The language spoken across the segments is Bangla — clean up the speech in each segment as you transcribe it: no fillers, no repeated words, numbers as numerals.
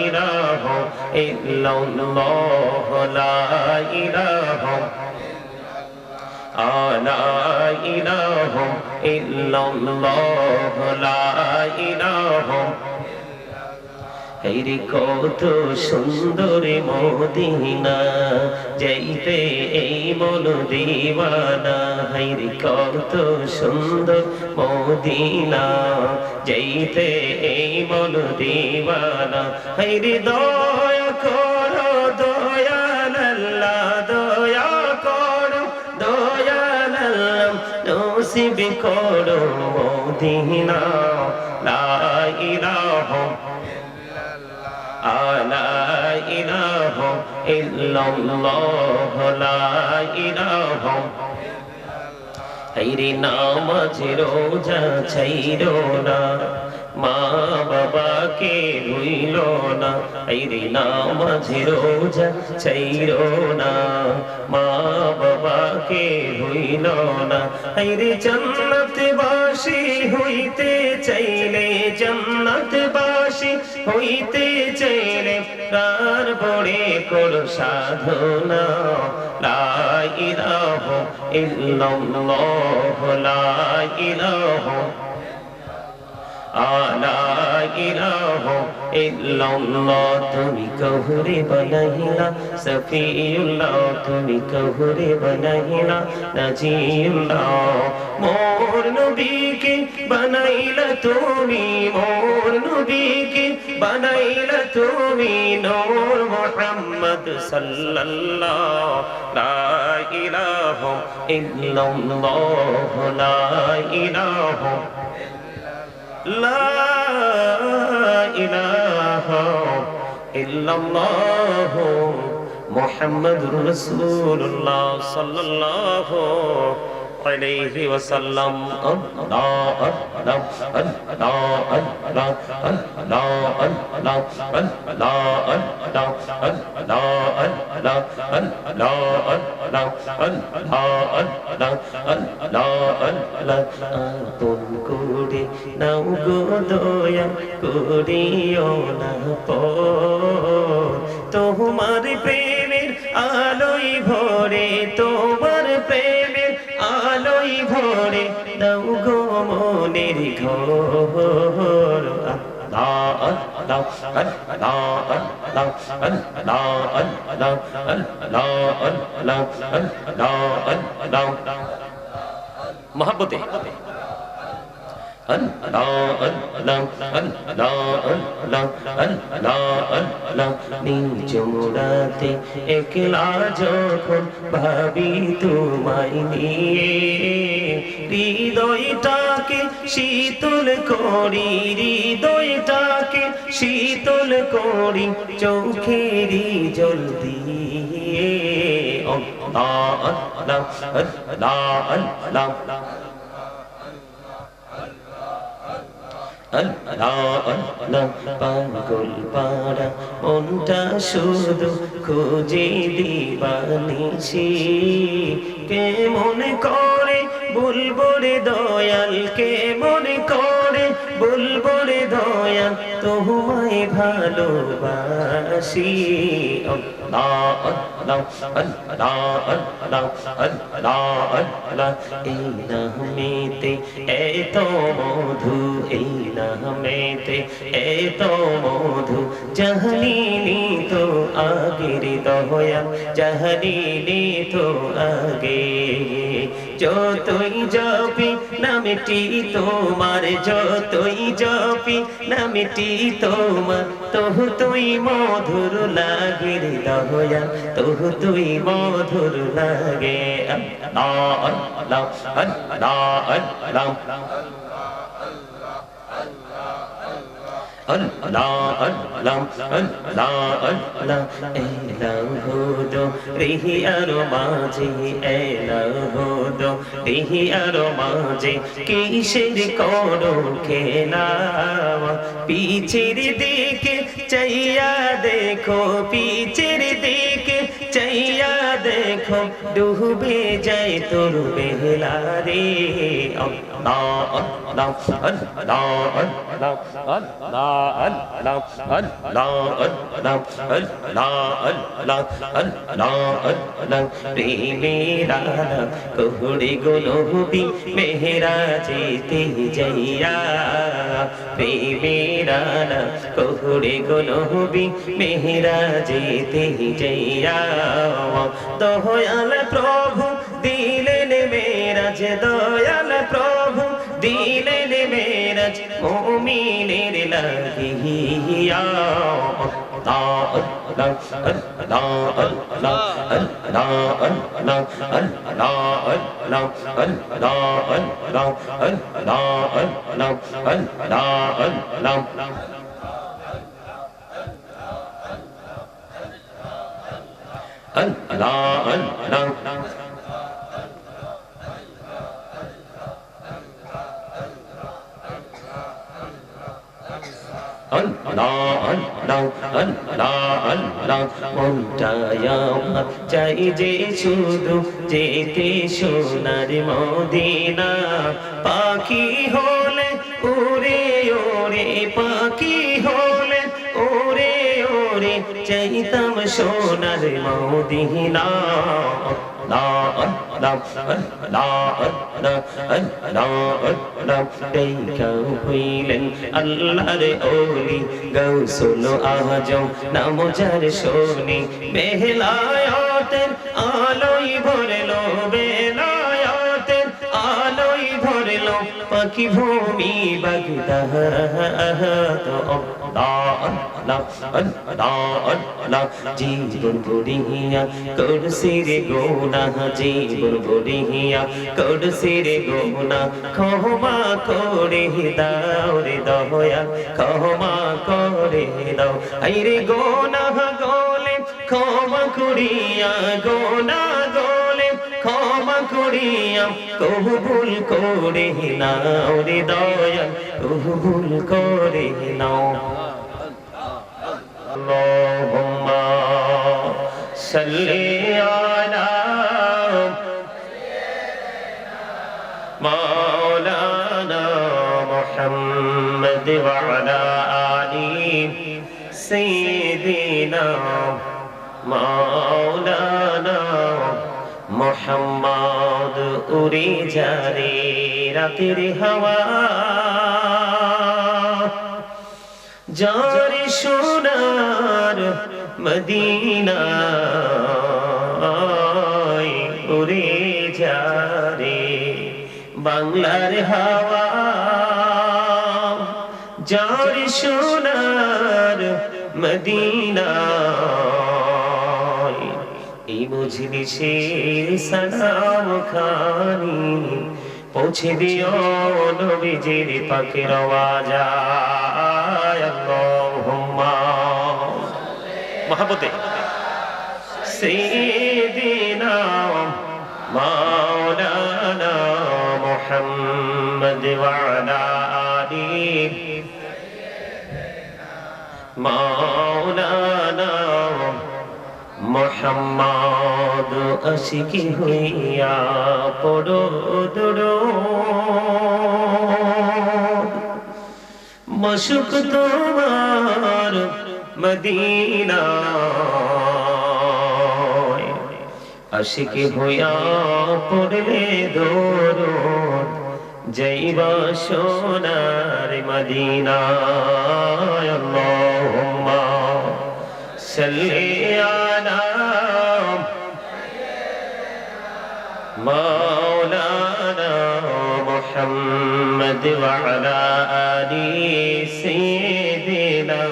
ইলাহা ইল্লাল্লাহ লা ইলাহা লা ইলাহা ইল্লাল্লাহ লা ইলাহা হেরি কত সুন্দর মদিনা যাইতে এই মন দিওয়ানা হেরি কত সুন্দর মদিনা যাইতে এই মন দিওয়ানা হেরি দয়া করো দয়াল আল্লাহ দয়া করো দয়াল আল্লাহ নসিব করো মদিনা লা ইলাহা লা ইলাহা ইল্লাল্লাহ লা ইলাহা হায়রে নামাজ রোজা ছাইরো না মা বাবাকে ভুইলো না হায়রে নামাজ রোজা ছাইরো না মা বাবাকে ভুইলো না হায়রে জান্নাতবাসী হইতে চাইলে জান্নাতবাসী হইতে চাইলে প্রাণ ভরে করো সাধনা লা ইলাহা ইল্লাল্লাহ লা ইলাহা লা ইলাহা ইল্লাল্লাহ তুমি কহুরে বানাইলা সফিউল্লাহ তুমি কহুরে বানাইলা নাজিউল্লাহ মোর নবীকে বানাইলা তুমি মোর নবীকে বানাইলা তুমি নূর মুহাম্মদ সাল্লাল্লাহ লা ইলাহা ইল্লাল্লাহ লা ইলাহা لا إله إلا الله محمد رسول الله صلى الله عليه وسلم الله الله الله الله الله الله আপন করে নাও গো দয়া করিও না তোমার প্রেমের আলোয় ভরে তোমার প্রেমের আলোয় ভরে দাও গো মনের ঘর মহাব্বতে নিঝুমরাতে একলা যখন ভাবি তোমায় নিয়ে হৃদয়টাকে শীতল করি হৃদয়টাকে শীতল করি চোখেরই জল দিয়ে আল্লাহ আল্লাহ আল্লাহ আল্লাহ পাগল পাড়া মনটা শুধু খুঁজে দিবানিছি কে মনে করে বলবো রে দয়াল কে মনে করে বলবো রে দয়াল তোমায় ভালোবাসি আল্লাহ আল্লাহ আল্লাহ আল্লাহ আল্লাহ আল্লাহ এই নামেতে এত মধু এই নামেতে এত মধু জাহানিনি তো আগের দয়া জাহানিনি তো আগে যতই জপি নামটি তোমার যতই জপি নামটি তোমার তহু তুই মধুর লাগে রে দয়া তহু তুই মধুর লাগে আল্লাহ আল্লাহ আল্লাহ আল্লাহ Allah Allah Allah Allah Elahudo rihi aromaje Elahudo rihi aromaje kisher koro khelawa pichir dike chaiya dekho pichir dike chaiya dekho এখন ডুবে যায় তোর বেলা রে আল্লাহ আল্লাহ আল্লাহ আল্লাহ আল্লাহ আল্লাহ আল্লাহ আল্লাহ আল্লাহ আল্লাহ আল্লাহ আল্লাহ প্রেমের আলা কোহড়ে গো নবী মেহরাজেতে যাইয়া প্রেমের আলা কোহড়ে গো নবী মেহরাজেতে যাইয়া দয়াল প্রভু দিলেন মেরাজ দয়াল প্রভু দিলেন মেরাজ মুমিনের লাগিয়া আল্লাহ আল্লাহ আল্লাহ আল্লাহ আল্লাহ আল্লাহ আল্লাহ আল্লাহ আল্লাহ আল্লাহ আল্লাহ চাই যে শুধু যেতে সোনার মদিনা পাখি হলে ওরে ওরে পাখি হলে ওরে ওরে চাইতাম সোনার মদিনা হইলেন আল্লাহর ওলি গৌসুল আজম নাম যার শোনে বেলায়াতের আলোয় ভরলো বেলায়াতের আলোয় ভরলো পাখি ভূমি বাগদাদ জীবন বড়িয়া করছি রে গোনা জীবন বড়িয়া করছি রে গোনা ক্ষমা করে দাও রে দয়া ক্ষমা করে দাও আইরে গোনা গোলে ক্ষমা করিয়া গোনা গোলে ক্ষমা করিয়া কবুল করে নাও রে দয়া কবুল করে নাও اللهم صل على مولانا محمد وعلى آل سيدنا مولانا محمد উড়ে যারে রাতের হাওয়া যার সোনার মদিনা উড়ে যারে বাংলার হাওয়া যার সোনার মদিনা এই মজলিসের সালাম খানি পৌঁছে দিও নবীজির পাকের আওয়াজ আল্লাহুম্মা মহব্বতে সাইয়্যিদিনা মাওলানা মুহাম্মদ ওয়া আলা আলিহি মাওলানা মুহাম্মদ আশিকি হইয়া পড়ো দরুদ মশক তোমার মদিনা আশিকি হইয়া পড়লে দরুদ যাইবা সোনার মদিনা আল্লাহুম্মা সাল্লি আলা مولانا محمد وعلى آل سيدنا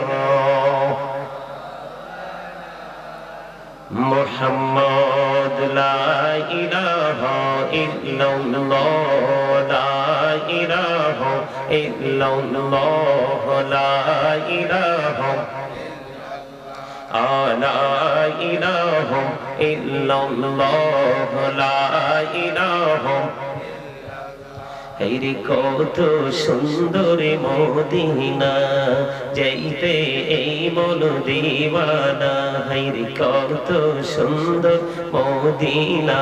محمد لا إله إلا الله لا إله إلا الله لا إله لا إله إلا الله لا إله হেরি কত সুন্দর মদিনা যাইতে এই মন দিওয়ানা হেরি কত সুন্দর মদিনা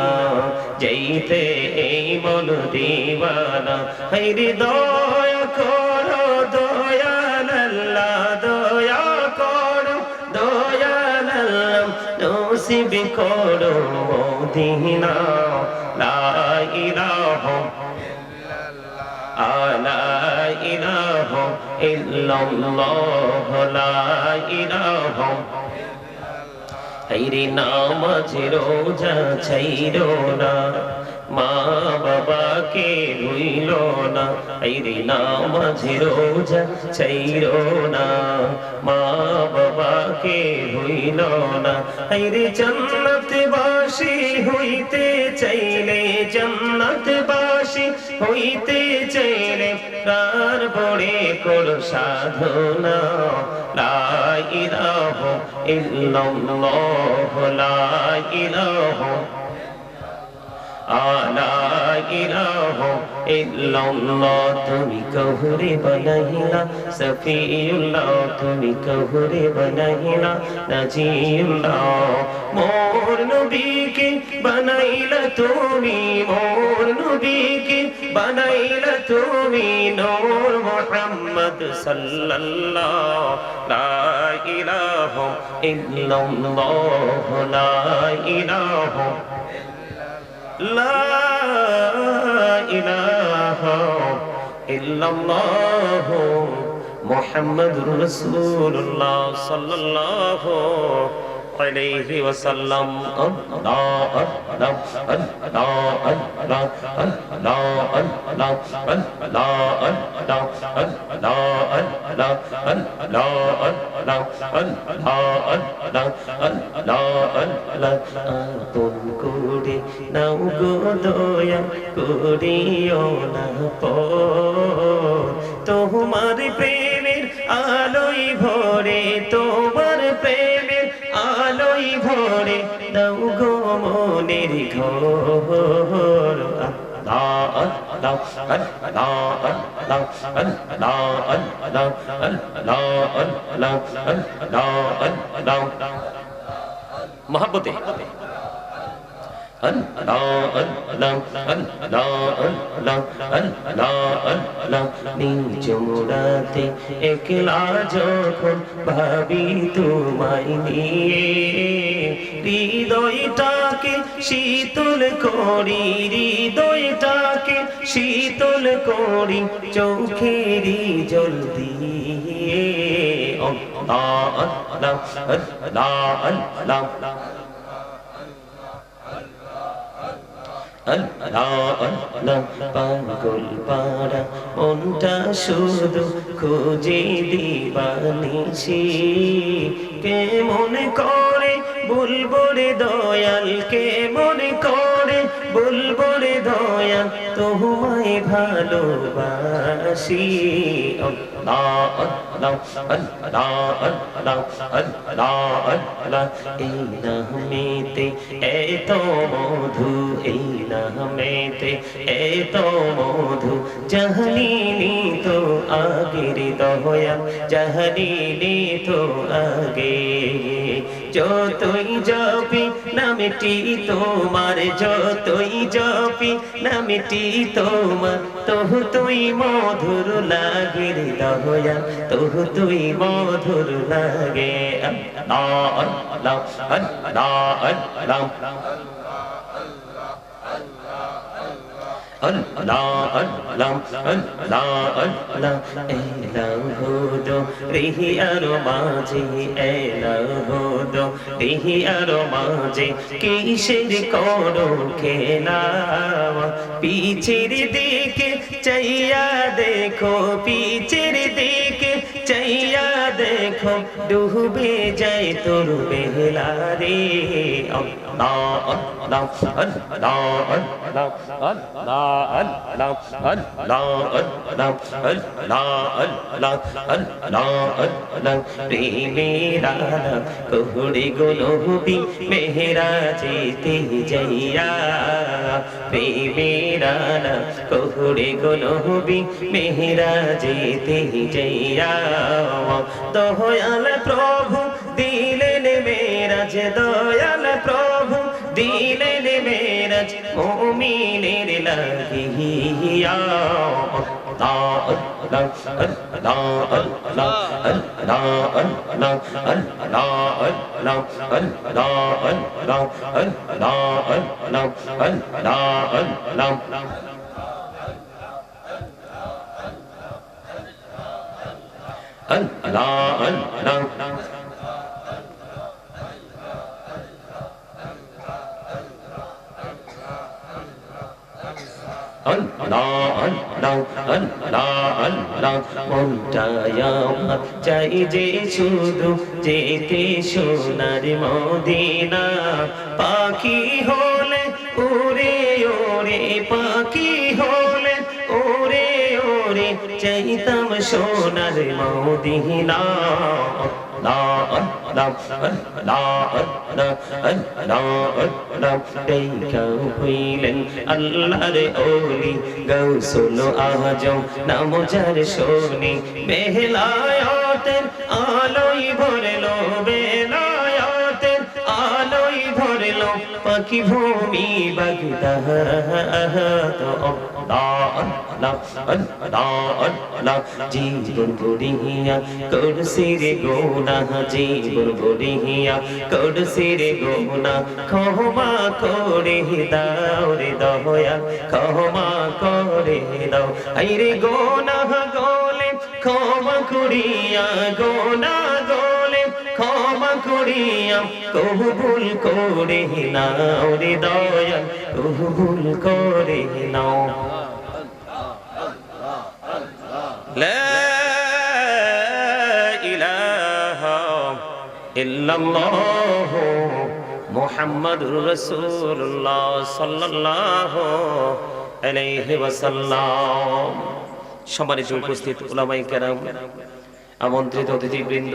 যাইতে এই মন দিওয়ানা হেরি দয়া করো দয়াল আল্লাহ দয়া করো দয়াল আল্লাহ নসিব করো মদিনা লা ইলাহা لا إله إلا الله لا إله হাইরে নামাজ রোজা ছাইরো না মা বাবাকে ভুইল না হাইরে নামাজ রোজা ছাইরো না মা বাবাকে ভুইল না হাইরে জান্নাতবাসী হইতে চাইলে জান্নাতবাসী হইতে চাইলে প্রাণ ভরে কর সাধনা লা ইলাহা ইল্লাল্লাহ লা ইলাহা লা ইলাহা ইল্লাল্লাহ তুমি কহুরে বানাইলা সফিউল্লাহ তুমি কহুরে বানাইলা নাজিউল্লাহ মোর নবীকে বানাইলা তুমি মোর নবীকে বানাইলা তুমি নূর মুহাম্মদ সাল্লাল্লাহ লা ইলাহা ইল্লাল্লাহ লা ইলাহা لا إله إلا الله محمد رسول الله صلى الله عليه وسلم الله الله الله الله الله الله আপন করে নাও গো দয়া করিও না তোমার প্রেমের আলোই ভরে তোমার প্রেমের আলোই ভরে দাও গো মনের ঘর মহাব্বতে নিজোড়াতে একলা যখন ভাবি তোমায় নিয়ে হৃদয়টাকে শীতল করি হৃদয়টাকে শীতল করি চোখেরই জল দিয়ে আল্লাহ আল্লাহ আল্লাহ আল্লাহ পাগল পাড়া মনটা শুধু খুঁজে দিবানিসি কে মনে করে বলবো রে দয়াল কে মনে করে বলবো রে দয়াল তোমায় ভালোবাসি আল্লাহ আল্লাহ আল্লাহ আল্লাহ আল্লাহ আল্লাহ এই নামেতে এত মধু এই নামেতে এত মধু জাহানিনি তো আগের দয়াল জাহানিনি তো আগে যতই জপি নামটি তোমার যতই জপি নামটি তোমার তহু তুই মধুর লাগে রে দয়াল তহু তুই মধুর লাগে আল্লাহ আল্লাহ আল্লাহ আল্লাহ Allah Allah Allah Allah Elahu rihi aromaje Elahu rihi aromaje kisher koro khela pichir dike chaiya dekho pichir dike chaiya দেখো ডুবে যায় তোর বেলা রে আল্লাহ আল্লাহ আল্লাহ আল্লাহ আল্লাহ আল্লাহ আল্লাহ আল্লাহ আল্লাহ আল্লাহ আল্লাহ আল্লাহ প্রেমের আলাপ কোহড়ে গো নবী মেহরাজেতে যাইয়া প্রেমের আলাপ কোহড়ে গো নবী মেহরাজেতে যাইয়া দয়াল প্রভু দিলেন মেরাজ দয়াল প্রভু দিলেন মেরাজ মুমিনের লাগিয়া আল্লাহ আল্লাহ আল্লাহ আল্লাহ আল্লাহ আল্লাহ আল্লাহ আল্লাহ আল্লাহ আল্লাহ আল্লাহ আল্লাহ আল্লাহ Allah Allah চাই যে শুধু যেতে সোনার মদিনা পাখি হলে ওরে ওরে পাখি হলে ওরে ওরে চাইতাম সোনার মদিনা হইলেন আল্লাহর ওলি গৌসুল আজম নাম যার শোনে বেলায়াতের আলোই ভরলো বেলায়াতের আলোই ভরলো পাখি ভূমি বাগদাদ জীবন গড়িয়া করছি রে গোনা জীবন গড়িয়া করছি রে গোনা ক্ষমা করে দাও রে দয়া ক্ষমা করে দাও আই রে গোনা গলে ক্ষমা করিয়া গোনা গলে ক্ষমা করিয়া কবুল করে নাও রে দয়া কবুল করে নাও لا إله إلا الله محمد رسول الله صلى الله عليه وسلم সম্মানিত উপস্থিত উলামায়ে কেরাম আমন্ত্রিত অতিথিবৃন্দ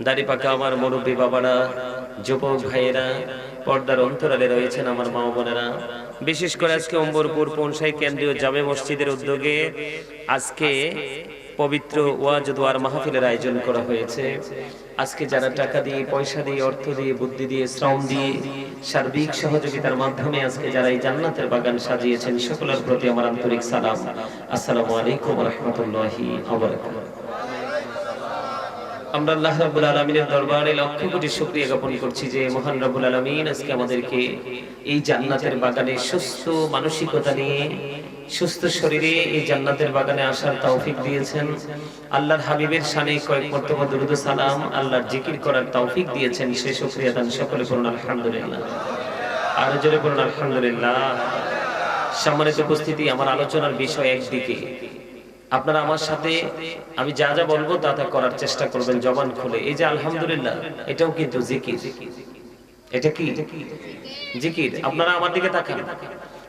দাড়ি পাকা আমার মুরব্বী বাবারা যুবক ভাইয়েরা পর্দার অন্তরালে রয়েছেন আমার মা বোনেরা বিশেষ করে আজকে অম্বরপুর পৌঁছাই কেন্দ্রীয় জামে মসজিদের উদ্যোগে আজকে পবিত্র ওয়াজ দোয়ার মাহফিলের আয়োজন করা হয়েছে আজকে যারা টাকা দিয়ে পয়সা দিয়ে অর্থ দিয়ে বুদ্ধি দিয়ে শ্রম দিয়ে সার্বিক সহযোগিতার মাধ্যমে আজকে যারা এই জান্নাতের বাগান সাজিয়েছেন সকলের প্রতি আমার আন্তরিক সালাম আসসালামু আলাইকুম ওয়া রাহমাতুল্লাহি ওয়া বারাকাতুহু আমরা আল্লাহ রাব্বুল আলামিনের দরবারে লক্ষ কোটি শুকরিয়া জ্ঞাপন করছি যে মহান রব্বুল আলামিন আজকে আমাদেরকে এই জান্নাতের বাগানে সুস্থ মানসিকতা নিয়ে সুস্থ শরীরে এই জান্নাতের বাগানে আসার তৌফিক দিয়েছেন আল্লাহর হাবিবের শানে কয়েক মর্তবা দরুদ ও সালাম আল্লাহর জিকির করার তৌফিক দিয়েছেন সেই শুকরিয়া দান সকলে বলুন আলহামদুলিল্লাহ আর জোরে বলুন আলহামদুলিল্লাহ সম্মানিত উপস্থিতি আমার আলোচনার বিষয় একদিকে আপনারা আমার সাথে আমি যা যা বলবো তা তা করার চেষ্টা করবেন জবান খুলে এই যে আলহামদুলিল্লাহ এটাও কিন্তু জিকির এটা কি জিকির আপনারা আমার দিকে তাকান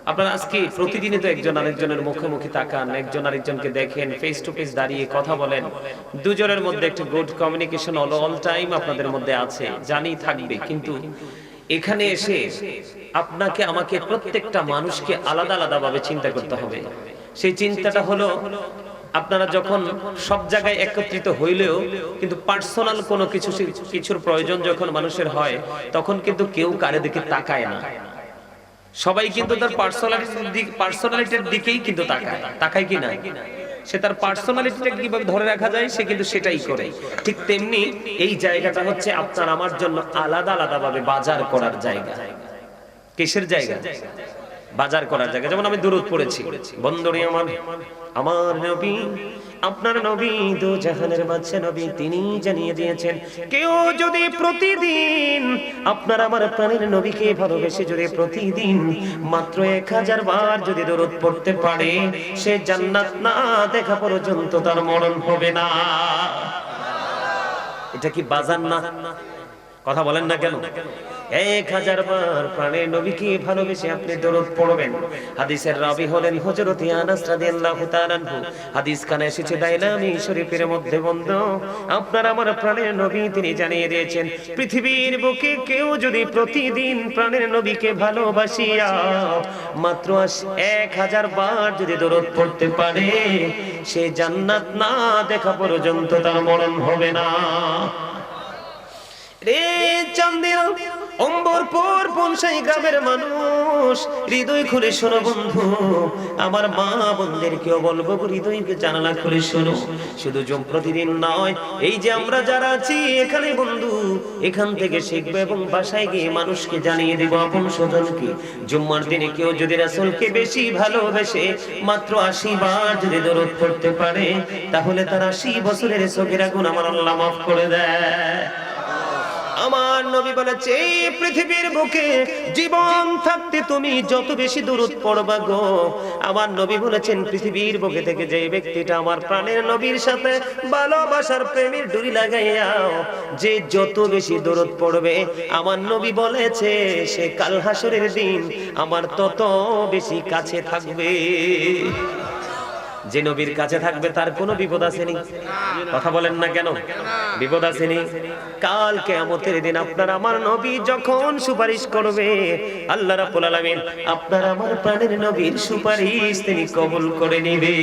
আপনারা আজকে প্রতিদিনই তো একজন আরেকজনের মুখে মুখে তাকান একজন আরেকজনকে দেখেন ফেস টু ফেস দাঁড়িয়ে কথা বলেন দুজনের মধ্যে একটা গুড কমিউনিকেশন অল টাইম আপনাদের মধ্যে আছে জানি থাকবে কিন্তু এখানে এসে আপনাকে আমাকে প্রত্যেকটা মানুষকে আলাদা আলাদা ভাবে চিন্তা করতে হবে সেই চিন্তাটা হলো আপনারা যখন সব জায়গায় একত্রিত হইলেও কিন্তু পার্সোনাল কোনো কিছুর প্রয়োজন যখন মানুষের হয় তখন কিন্তু কেউ কারো দিকে তাকায় না সবাই কিন্তু তার পার্সোনালিটির দিকেই কিন্তু তাকায় কি না সে তার পার্সোনালিটিটা কিভাবে ধরে রাখা যায় সে কিন্তু সেটাই করে ঠিক তেমনি এই জায়গাটা হচ্ছে আপনার আমার জন্য আলাদা আলাদা ভাবে বাজার করার জায়গা কিসের জায়গা বাজার করার জায়গা যেমন আমি দুরূদ পড়েছি বন্ধুরে আমার নবী আপনার নবী দো জাহানের বাদশা নবী তিনি জানিয়ে দিয়েছেন কেউ যদি প্রতিদিন আপনার আমার প্রাণের নবীকে ভালোবেসে যদি প্রতিদিন মাত্র 1000 বার যদি দুরূদ পড়তে পারে সে জান্নাত না দেখা পর্যন্ত তার মরণ হবে না এটা কি বাজার না? কথা বলেন না কেন? 1000 বার প্রাণের নবীকে ভালোবেসে আপনি দরুদ পড়বেন। হাদিসের রাবী হলেন হযরত আনাস রাদিয়াল্লাহু তাআলা আনহু। হাদিস কানে এসেছে দাইলামি শরীফের মধ্যে বন্ধু, আপনার আমার প্রাণের নবী তিনি জানিয়ে দিয়েছেন, পৃথিবীর বুকে কেউ যদি প্রতিদিন প্রাণের নবীকে ভালোবাসিয়া মাত্র 1000 বার যদি দরুদ পড়তে পারে, সে জান্নাত না দেখা পর্যন্ত তার মরণ হবে না। রে চান্দিয়া অম্বরপুর পনসাই গ্রামের মানুষ, হৃদয় খুলে শোনো বন্ধু, আমার মা বোনদেরকেও বলবো হৃদয়কে জানালা খুলে শোনো। শুধু প্রতিদিন নয়, এই যে আমরা যারা আছি এখানে বন্ধু, এখান থেকে শিখবে এবং বাসায় গিয়ে মানুষকে জানিয়ে দেব আপন স্বজনকে। জুম্মার দিনে কেউ যদি রাসূলকে বেশি ভালোবেসে মাত্র 80 বার যদি দরুদ পড়তে পারে, তাহলে তার 80 বছরের সগীরা গুনাহ আমার আল্লাহ মাফ করে দেয়। আমার নবী বলেছে, এই পৃথিবীর বুকে জীবন থাকতে তুমি যত বেশি দরুদ পড়বা গো, আমার নবী বলেছেন পৃথিবীর বুকে থেকে যে ব্যক্তিটা আমার প্রাণের নবীর সাথে ভালোবাসার প্রেমের ডুরি লাগাইয়াও যে যত বেশি দরুদ পড়বে, আমার নবী বলেছে সে কাল হাসরের দিন আমার তত বেশি কাছে থাকবে। যে নবীর কাছে থাকবে তার কোনো বিপদ আসেনি। কথা বলেন না কেন? বিপদ আসেনি। কাল কিয়ামতের দিন আপনার আমার নবী যখন সুপারিশ করবে, আল্লাহ রাব্বুল আলামিন আপনার আমার প্রাণের নবীর সুপারিশ তিনি কবুল করে নেবে।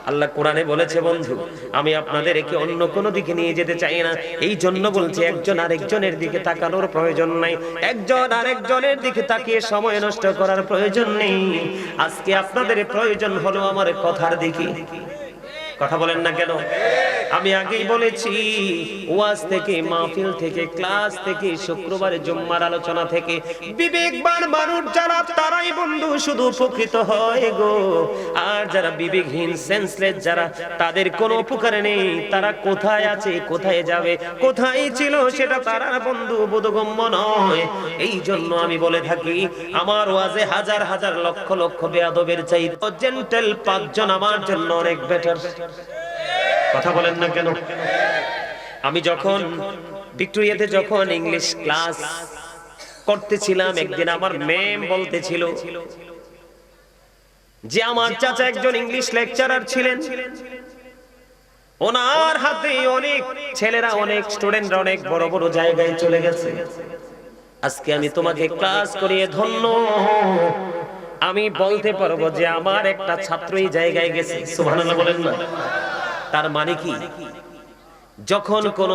আল্লাহ কোরআনে বলেছে বন্ধু, আমি আপনাদেরকে অন্য কোনো দিকে নিয়ে যেতে চাই না, এই জন্য বলছি একজন আরেকজনের দিকে তাকানোর প্রয়োজন নাই, একজন আরেকজনের দিকে তাকিয়ে সময় নষ্ট করার প্রয়োজন নেই। আজকে আপনাদের প্রয়োজন হলো আমার কথার দিকে। কথা বলেন না কেন? আমি আগেই বলেছি, ওয়াজ থেকে, মাহফিল থেকে, ক্লাস থেকে, শুক্রবারে জুম্মার আলোচনা থেকে বিবেকবান মানুষ যারা তারাই বন্ধু শুধু উপকৃত হয় গো। আর যারা বিবেকহীন সেন্সলেস যারা, তাদের কোনো উপকার নেই। তারা কোথায় আছে, কোথায় যাবে, কোথায় ছিল সেটা তারা বন্ধু বোধগম্য নয়। এই জন্য আমি বলে থাকি, আমার ওয়াজে হাজার হাজার লক্ষ লক্ষ বেয়াদবের চাইতে জেন্টেল 5 জন আমার জন্য অনেক বেটার। কথা বলেন না কেন? আমি যখন ভিক্টোরিয়াতে যখন ইংলিশ ক্লাস করতেছিলাম, একদিন আমার ম্যাম বলতেছিল যে আমার চাচা একজন ইংলিশ লেকচারার ছিলেন, ওনার হাতে অনেক ছেলেরা, অনেক স্টুডেন্টরা অনেক বড় বড় জায়গায় চলে গেছে। আজকে আমি তোমাকে ক্লাস করিয়ে ধন্য আমি বলতে পারবো যে আমার একটা ছাত্র এই জায়গায় গেছে। সুবহানাল্লাহ বলেন না? তার মানে কি, যখন কোন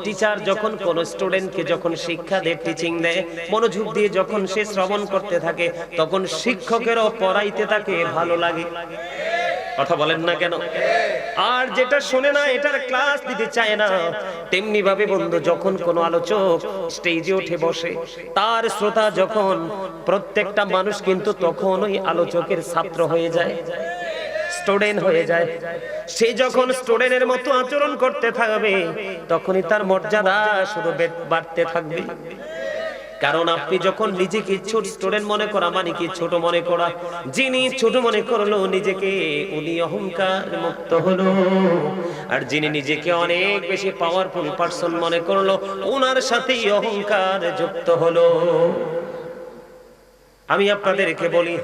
টিচার যখন কোন স্টুডেন্টকে যখন শিক্ষা দেয়, টিচিং দেয়, মনোযোগ দিয়ে যখন সে শ্রবণ করতে থাকে, তখন শিক্ষকেরও পড়াইতে তাকে ভালো লাগে। কথা বলেন না কেন? আর যেটা শুনে না, এটার ক্লাস দিতে চায় না। তেমনি ভাবে বন্ধু, যখন কোন আলোচক স্টেজে উঠে বসে, তার শ্রোতা যখন প্রত্যেকটা মানুষ কিন্তু তখন ওই আলোচকের ছাত্র হয়ে যায়, স্টুডেন্ট হয়ে যায়। সে যখন স্টুডেন্টের মতো আচরণ করতে থাকবে, তখনই তার মর্যাদা শুধু বাড়তে থাকবে। কারণ আপনি যখন নিজেকে ছোট স্টুডেন্ট মনে করা মানে কি ছোট মনে করা। যিনি ছোট মনে করলো নিজেকে, উনি অহংকার মুক্ত হলো। আর যিনি নিজেকে অনেক বেশি পাওয়ারফুল পারসন মনে করলো, ওনার সাথেই অহংকার যুক্ত হলো। আমি আপনাদেরকে বলি,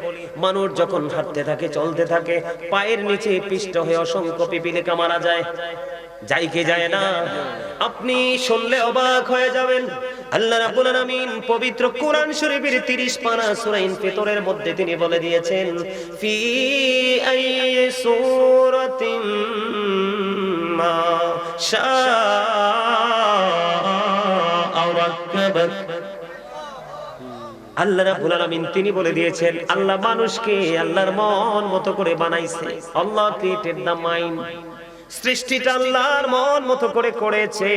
মানুষ যখন হাঁটতে থাকে, চলতে থাকে, পায়ের নিচে পিষ্ট হয়ে অসংখ্য পিপিলিকা মারা যায়, যায় কি যায় না? আপনি শুনলে অবাক হয়ে যাবেন। আল্লাহ রাব্বুল আলামিন পবিত্র কোরআন শরীফের 30 পারা সূরা ইনফিতরের মধ্যে তিনি বলে দিয়েছেন, ফি আইয়ি সূরাতিন মা শাআ রাক্কাবাক। আল্লাহ রাব্বুল আলামিন তিনি বলে দিয়েছেন, আল্লাহ মানুষকে আল্লাহর মন মতো করে বানাইছে। আল্লাহ ক্রিয়েটেড দ্য মাইন্ড। সৃষ্টিটা আল্লাহর মন মতো করে করেছে।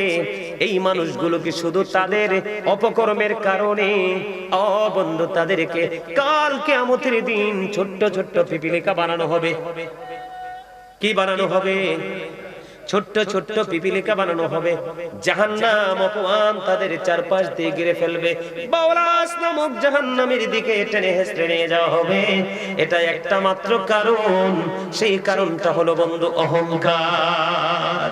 এই মানুষগুলোকে শুধু তাদের অপকর্মের কারণে বন্ধু তাদেরকে কাল কিয়ামতের দিন ছোট্ট ছোট্ট পিপিলিকা বানানো হবে। কি বানানো হবে? ছোট্ট ছোট্ট পিপিলিকা বানানো হবে। জাহান্নাম অপমান তাদের চারপাশ দিয়ে ঘিরে ফেলবে। বাওলাস নামক জাহান্নামের দিকে টেনে হেঁচড়ে নিয়ে যাওয়া হবে। এটা একটা মাত্র কারণ, সেই কারণটা হলো বন্ধু অহংকার।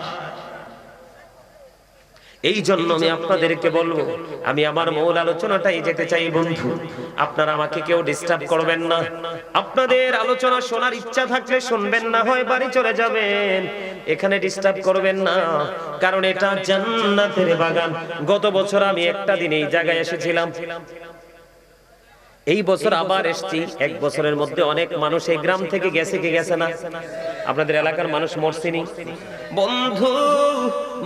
এই জন্য আমি আপনাদেরকে বলবো, আমি আমার মূল আলোচনাটাই যেতে চাই বন্ধু। আপনারা আমাকে কেউ ডিস্টার্ব করবেন না। আপনাদের আলোচনা শোনার ইচ্ছা থাকলে শুনবেন, না হয় বাড়ি চলে যাবেন। এখানে ডিস্টার্ব করবেন না, কারণ এটা জান্নাতের বাগান। গত বছর আমি একটা দিন এই জায়গায় এসেছিলাম, এই বছর আবার এসেছি। এক বছরের মধ্যে অনেক মানুষ এই গ্রাম থেকে গেছে, কি গেছে না? আপনাদের এলাকার মানুষ মরছেনি বন্ধু।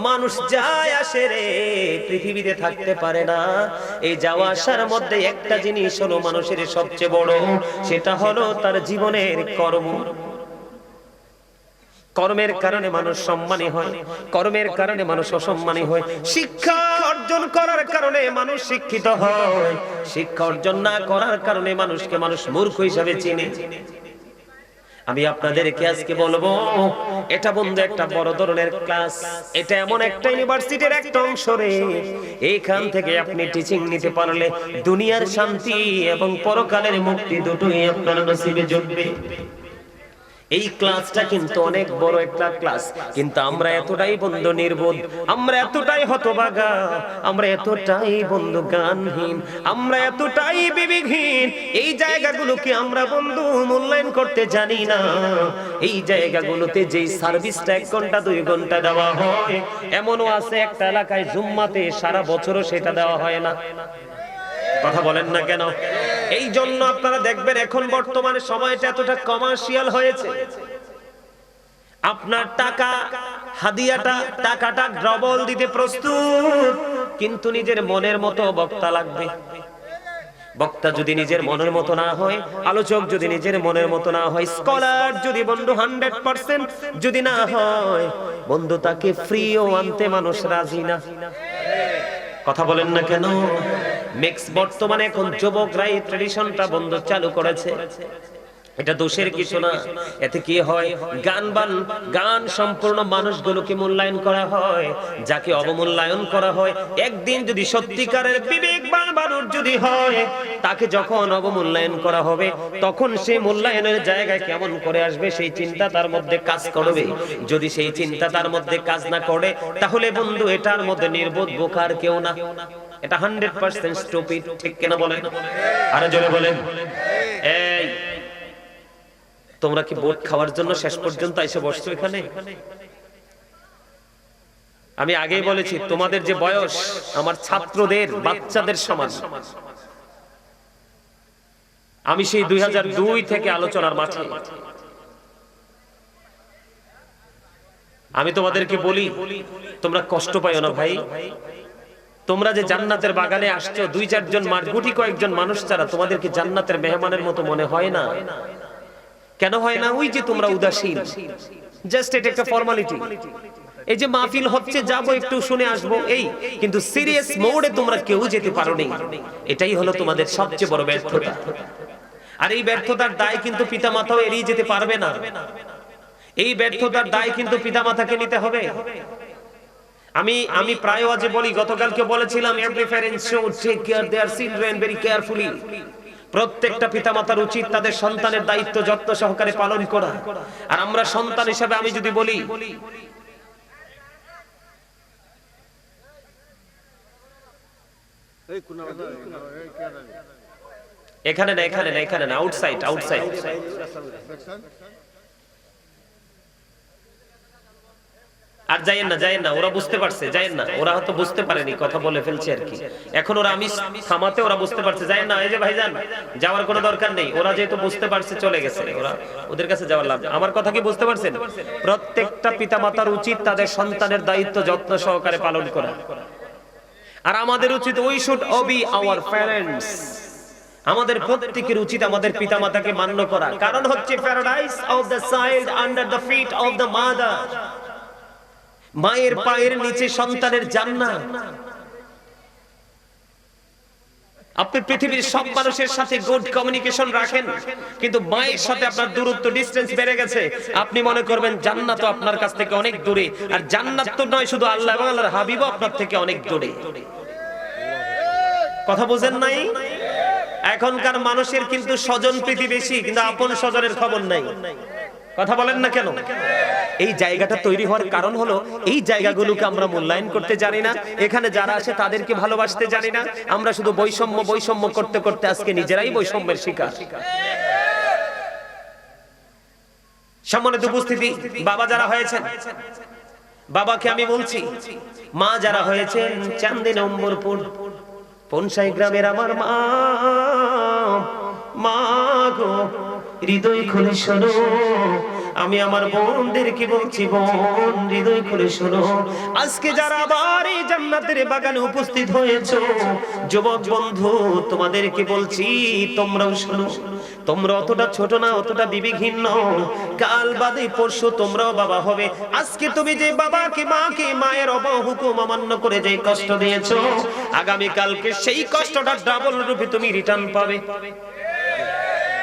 মানুষ যায় আসে রে, পৃথিবীতে থাকতে পারে না। এই যাওয়া আসার মধ্যে একটা জিনিস হলো মানুষের সবচেয়ে বড়, সেটা হলো তার জীবনের কর্ম। কর্মের কারণে মানুষ সম্মানী হয়, কর্মের কারণে মানুষ অসম্মানী হয়। শিক্ষা অর্জন করার কারণে মানুষ শিক্ষিত হয়, শিক্ষা অর্জন না করার কারণে মানুষকে মানুষ মূর্খ হিসাবে চিনে। আমি আপনাদেরকে আজকে বলবো, এটা বন্ধু একটা বড় ধরনের ক্লাস। এটা এমন একটা ইউনিভার্সিটির একটা অংশ রে। এইখান থেকে আপনি টিচিং নিতে পারলে দুনিয়ার শান্তি এবং পরকালের মুক্তি দুটোই আপনার নসিবে জুটবে। এই ক্লাসটা কিন্তু অনেক বড় একটা ক্লাস, কিন্তু আমরা এতটাই বন্ধু নির্বোধ, আমরা এতটাই হতভাগা, আমরা এতটাই বন্ধু জ্ঞানহীন, আমরা এতটাই বিবেকহীন। এই জায়গাগুলোকে আমরা বন্ধু মূল্যায়ন করতে জানি না। এই জায়গাগুলোতে যেই সার্ভিসটা 1 ঘন্টা 2 ঘন্টা দেওয়া হয়, এমনও আছে একটা এলাকায় জুম্মাতে সারা বছরও সেটা দেওয়া হয় না। কথা বলেন না কেন? এই জন্য আপনারা দেখবেন এখন বর্তমানে সময়টা এতটা কমার্শিয়াল হয়েছে। আপনার টাকা হাদিয়াটা, টাকাটা ডবল দিতে প্রস্তুত, কিন্তু নিজের মনের মতো বক্তা লাগবে। বক্তা যদি নিজের মনের মতো না হয়, আলোচক যদি নিজের মনের মতো না হয়, স্কলার যদি বন্ধু 100% যদি না হয়, বন্ধু তাকে ফ্রিও আনতে মানুষ রাজি না। কথা বলেন না কেন? মিক্স বর্তমানে এখন যুবকরাই ট্রেডিশনটা বন্ধ চালু করেছে। এটা দোষের কিছু না। এতে কি হয়, গান সম্পূর্ণ মানুষগুলোকে মূল্যায়ন করা হয়, যাকে অবমূল্যায়ন করা হয়। একদিন যদি সত্যিকারের বিবেকবান মানুষ যদি হয়, তাকে যখন অবমূল্যায়ন করা হবে, তখন সেই মূল্যায়নের জায়গায় কেমন করে আসবে সেই চিন্তা তার মধ্যে কাজ করবে। যদি সেই চিন্তা তার মধ্যে কাজ না করে, তাহলে বন্ধু এটার মধ্যে নির্বোধ বোকার কেউ না, এটা 100% স্টুপিড। ঠিক কিনা বলেন? আরে জোরে বলেন। এই তোমরা কি ভোট খাওয়ার জন্য শেষ পর্যন্ত এসে বসছো এখানে? আমি আগেই বলেছি, তোমাদের যে বয়স আমার ছাত্রদের, বাচ্চাদের সমান। আমি সেই 2002 থেকে আলোচনার মাঠে। আমি তোমাদেরকে বলি, তোমরা কষ্ট পাইও না ভাই। তোমরা যে জান্নাতের বাগানে আসছো, 2-4 জন গুটি কয়েকজন মানুষ ছাড়া তোমাদেরকে জান্নাতের মেহমানের মতো মনে হয় না। কেন হয় না? ওই যে তোমরা উদাসীন, জাস্ট এটা একটা ফর্মালিটি। এই যে মাহফিল হচ্ছে, যাবো একটু শুনে আসবো, এই। কিন্তু সিরিয়াস মোডে তোমরা কেউ যেতে পারোনি। এটাই হলো তোমাদের সবচেয়ে বড় ব্যর্থতা। আর এই ব্যর্থতার দায় কিন্তু পিতামাতাও এড়িয়ে যেতে পারবে না। এই ব্যর্থতার দায় কিন্তু পিতামাতাকে নিতে হবে। আমি প্রায় আজে বলি, গতকালকে বলেছিলাম, every parent should take care their children very carefully. প্রত্যেকটা পিতামাতার উচিত তাদের সন্তানের দায়িত্ব যত্ন সহকারে পালন করা। আর আমরা সন্তান হিসেবে আমি যদি বলি, এখানে না, এখানে না, এখানে না, আউটসাইড, আউটসাইড। আর যাইয়েন না, যাইয়েন না, ওরা বুঝতে পারছে, যাইয়েন না। ওরা হয়তো বুঝতে পারেনি, কথা বলে ফেলছে আর কি। এখন ওরা আমি থামাতে ওরা বুঝতে পারছে, যাইয়েন না। এই যে ভাইজান, যাওয়ার কোনো দরকার নেই। ওরা যেহেতু বুঝতে পারছে চলে গেছে, ওরা ওদের কাছে যাওয়ার লাভ। আমার কথা কি বুঝতে পারছেন? প্রত্যেকটা পিতামাতার উচিত তাদের সন্তানের দায়িত্ব যত্ন সহকারে পালন করা। আর আমাদের উচিত, we should obey our parents. আমাদের প্রত্যেকের উচিত আমাদের পিতামাতাকে মান্য করা। কারণ হচ্ছে paradise of the child under the feet of the mother. মায়ের পায়ের নিচে সন্তানের জান্নাত। আপনি পৃথিবীর সব মানুষের সাথে গুড কমিউনিকেশন রাখেন, কিন্তু মায়ের সাথে আপনার দূরত্ব, ডিসটেন্স বেড়ে গেছে। আপনি মনে করবেন জান্নাত আপনার কাছ থেকে অনেক দূরে। আর জান্নাত তো নয় শুধু, আল্লাহ এবং আল্লাহর হাবিবও আপনার থেকে অনেক দূরে। কথা বুঝেন নাই? এখনকার মানুষের কিন্তু স্বজন প্রীতি বেশি, কিন্তু আপন স্বজনের খবর নাই। কথা বলেন না কেন? এই জায়গাটা তৈরি হওয়ার কারণ হলো এই জায়গাগুলোকে আমরা মূল্যায়ন করতে জানি না, এখানে যারা আছে তাদেরকে ভালোবাসতে জানি না। আমরা শুধু বৈষম্য করতে করতে আজকে নিজেরাই বৈষম্যের শিকার। সম্মানিত উপস্থিতি, বাবা যারা হয়েছেন, বাবাকে আমি বলছি, মা যারা হয়েছেন চান্দি নম্বরপুর পনসাই গ্রামের আমার মা গো, হৃদয় খুলে শোনো, আমি আমার বোনদেরকে বলছি, বোন হৃদয় খুলে শোনো। আজকে যারা আবার এই জান্নাতের বাগানে উপস্থিত হয়েছো, যুবক বন্ধু তোমাদেরকে বলছি, তোমরাও শোনো। তোমরা অতটা ছোট না, অতটা বিবেকহীন নও। কাল বাদে পরশু তোমরাও বাবা হবে। আজকে তুমি যে বাবাকে, মাকে, মায়ের অবহুকুম অমান্য করে যে কষ্ট দিয়েছো, আগামী কালকে সেই কষ্টটা ডাবল রূপে তুমি রিটার্ন পাবে।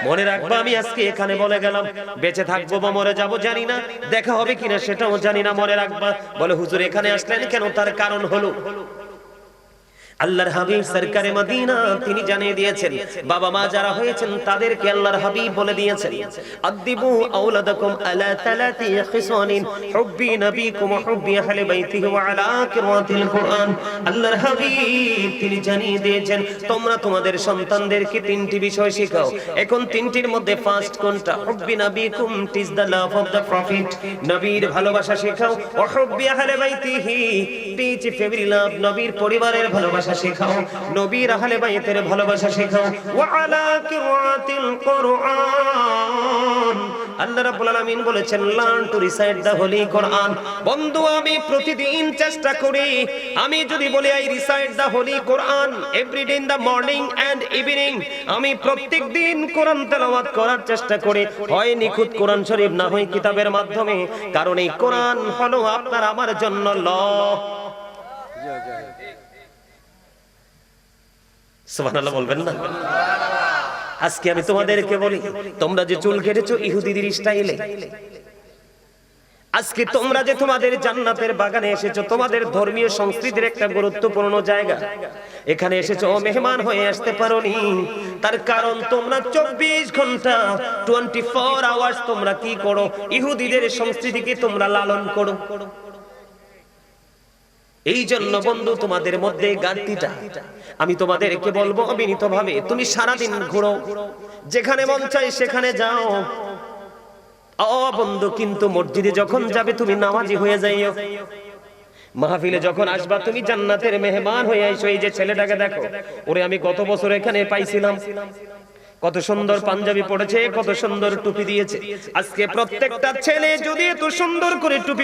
মনে রাখবা, আমি আজকে এখানে বলে গেলাম, বেঁচে থাকবো বা মরে যাবো জানি না, দেখা হবে কিনা সেটাও জানি না। মনে রাখবা, বলে হুজুর এখানে আসলেন কেন? তার কারণ হলো আল্লাহর হাবিব সরকারে মদিনা তিনি জানিয়ে দিয়েছেন, বাবা মা যারা হয়েছেন তাদেরকে আল্লাহর হাবিব বলে দিয়েছেন, আদিবু আওলাদাকুম আলা তালাতি খিসানিন হুব্বি নবীকুম হুব্বি আহলি বাইতিহি ওয়া আলা কিরাতিল কুরআন। আল্লাহর হাবিব তিনি জানিয়ে দিয়েছেন, তোমরা তোমাদের সন্তানদেরকে তিনটি বিষয় শেখাও। এখন তিনটির মধ্যে ফার্স্ট কোনটা? হুব্বি নবীকুম, teach the love of the prophet, নবীর ভালোবাসা শেখাও। ওয়া হুব্বি আহলি বাইতিহি, টিচ ফ্যামিলি লাভ, নবীর পরিবারের ভালোবাসা শেখাও, নবীর আহলে বাইতের ভালোবাসা শেখাও। ওয়া আলা কিরাতিল কুরআন, আল্লাহ রাব্বুল আলামিন বলেছেন, learn to recite the holy Quran. বন্ধু আমি প্রতিদিন চেষ্টা করি, আমি যদি বলি I recite the holy Quran everyday in the morning and evening, আমি প্রত্যেকদিন কোরআন তেলাওয়াত করার চেষ্টা করি, হয় নিখুঁত কোরআন শরীফ, না হয় কিতাবের মাধ্যমে। কারণ এই কোরআন হলো আপনার আমার জন্য ল। সুবহানাল্লাহ বলবেন না? আজকে আমি তোমাদেরকে বলি, তোমরা যে চুল কেটেছো ইহুদিদের স্টাইলে, আজকে তোমরা যে তোমাদের জান্নাতের বাগানে এসেছো, তোমাদের ধর্মীয় সংস্কৃতির একটা গুরুত্বপূর্ণ জায়গা, এখানে এসেছো মেহমান হয়ে আসতে পারোনি। তার কারণ তোমরা 24 ঘন্টা 24 আওয়ার্স তোমরা কি করো? ইহুদিদের সংস্কৃতিকে তোমরা লালন করো। এই জন্য বন্ধু তোমাদের মধ্যে ঘাটতিটা, আমি তোমাদেরকে বলবো অবিনীতভাবে, তুমি সারাদিন ঘুরো, যেখানে মন চাই সেখানে যাও বন্ধু, কিন্তু মসজিদে যখন যাবে তুমি নামাজি হয়ে যাইও। মাহফিলে যখন আসবা তুমি জান্নাতের মেহমান হয়ে আইসো। এই যে ছেলেটাকে দেখো, ওরে আমি কত বছর এখানে পাইছিলাম, কত সুন্দর পাঞ্জাবি পড়েছে, কত সুন্দর টুপি দিয়েছে। আজকে প্রত্যেকটা ছেলে যদি এত সুন্দর করে টুপি